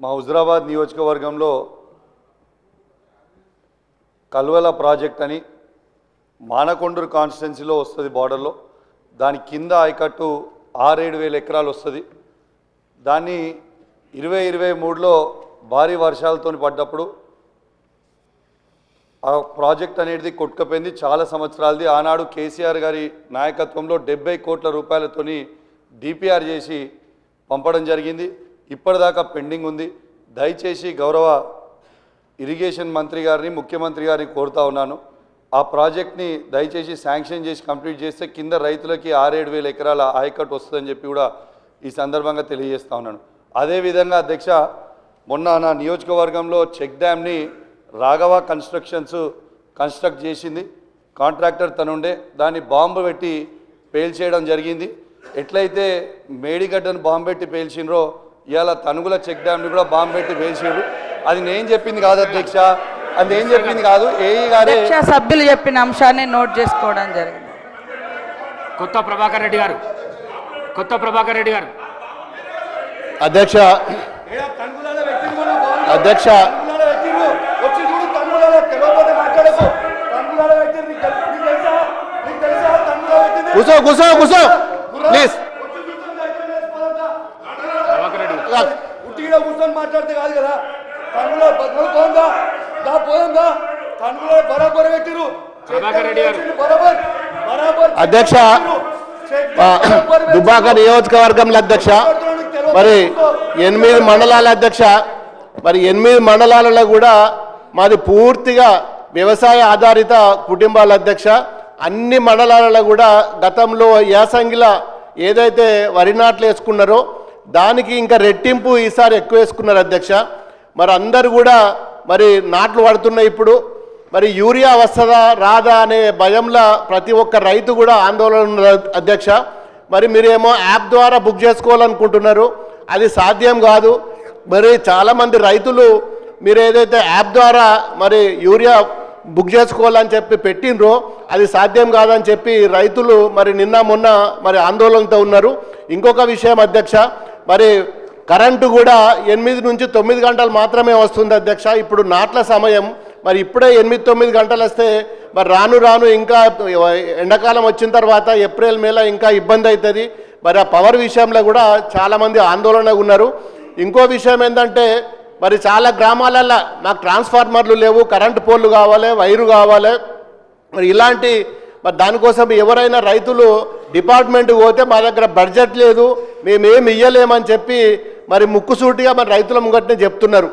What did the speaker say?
మా హుజురాబాద్ నియోజకవర్గంలో కల్వల ప్రాజెక్ట్ అని మానకొండూరు కాన్స్టిట్యున్సీలో వస్తుంది బార్డర్లో. దాని కింద ఆయకట్టు 6-7 ఎకరాలు వస్తుంది. దాన్ని 2023లో భారీ వర్షాలతో పడ్డప్పుడు ఆ ప్రాజెక్ట్ అనేది కొట్టుకపోయింది. చాలా సంవత్సరాలది. ఆనాడు కేసీఆర్ గారి నాయకత్వంలో 70 కోట్ల రూపాయలతోని డిపిఆర్ చేసి పంపడం జరిగింది. ఇప్పటిదాకా పెండింగ్ ఉంది. దయచేసి గౌరవ ఇరిగేషన్ మంత్రి గారిని, ముఖ్యమంత్రి గారిని కోరుతా ఉన్నాను, ఆ ప్రాజెక్ట్ని దయచేసి శాంక్షన్ చేసి కంప్లీట్ చేస్తే కింద రైతులకి 6-7 ఎకరాల ఆయకట్టు వస్తుందని చెప్పి కూడా ఈ సందర్భంగా తెలియజేస్తా ఉన్నాను. అదేవిధంగా అధ్యక్ష, మొన్న నా నియోజకవర్గంలో చెక్ డ్యామ్ని రాఘవ కన్స్ట్రక్ట్ చేసింది. కాంట్రాక్టర్ తనుండే దాన్ని బాంబు పెట్టి పేల్చేయడం జరిగింది. ఎట్లయితే మేడిగడ్డను బాంబు పెట్టి పేల్చినరో ఇవాళ తనుగుల చెక్ డ్యామ్ని కూడా బాంబు పెట్టి పేల్చారు. అది నేను చెప్పింది కాదు అధ్యక్ష, అది నేను చెప్పింది కాదు, ఏఈ గారే సభ్యులు చెప్పిన అంశాన్ని నోట్ చేసుకోవడం జరిగింది. కొత్త ప్రభాకర్ రెడ్డి గారు అధ్యక్ష కూసో ప్లీజ్. కూర్చొని మాట్లాడితే కాదు కదా. తనుగులో పోదా బరాబర్ పెట్టిరు. అధ్యక్ష, దుబ్బాక నియోజకవర్గంలో అధ్యక్ష మరి 8 మండలాల అధ్యక్ష, మరి 8 మండలాలలో కూడా మాది పూర్తిగా వ్యవసాయ ఆధారిత కుటుంబాల అధ్యక్ష. అన్ని మండలాలలో కూడా గతంలో యాసంగిలో ఏదైతే వరి నాట్లు వేసుకున్నారో దానికి ఇంకా రెట్టింపు ఈసారి ఎక్కువ వేసుకున్నారు అధ్యక్ష. మరి అందరు కూడా మరి నాట్లు పడుతున్నాయి. ఇప్పుడు మరి యూరియా వస్తుందా రాదా అనే భయంలో ప్రతి ఒక్క రైతు కూడా ఆందోళన ఉన్నారు అధ్యక్ష. మరి మీరేమో యాప్ ద్వారా బుక్ చేసుకోవాలనుకుంటున్నారు, అది సాధ్యం కాదు. మరి చాలామంది రైతులు మీరు ఏదైతే యాప్ ద్వారా మరి యూరియా బుక్ చేసుకోవాలని చెప్పి పెట్టినరో అది సాధ్యం కాదని చెప్పి రైతులు మరి నిన్న మొన్న మరి ఆందోళనతో ఉన్నారు. ఇంకొక విషయం అధ్యక్ష, మరి కరెంటు కూడా 8 నుంచి 9 గంటలు మాత్రమే వస్తుంది అధ్యక్ష. ఇప్పుడు నాట్ల సమయం, మరి ఇప్పుడే 8-9 గంటలు వస్తే మరి రాను ఇంకా ఎండాకాలం వచ్చిన తర్వాత ఏప్రిల్ మేలో ఇంకా ఇబ్బంది అవుతుంది. మరి ఆ పవర్ విషయంలో కూడా చాలామంది ఆందోళనగా ఉన్నారు. ఇంకో విషయం ఏంటంటే మరి చాలా గ్రామాలల్లో మాకు ట్రాన్స్ఫార్మర్లు లేవు, కరెంటు పోల్లు కావాలి, వైరు కావాలి. మరి ఇలాంటి మరి దానికోసం ఎవరైనా రైతులు డిపార్ట్మెంట్కి పోతే మా దగ్గర బడ్జెట్ లేదు, మేమేమి ఇయ్యలేమని చెప్పి మరి ముక్కుసూటిగా మరి రైతుల ముంగట్నే చెప్తున్నారు.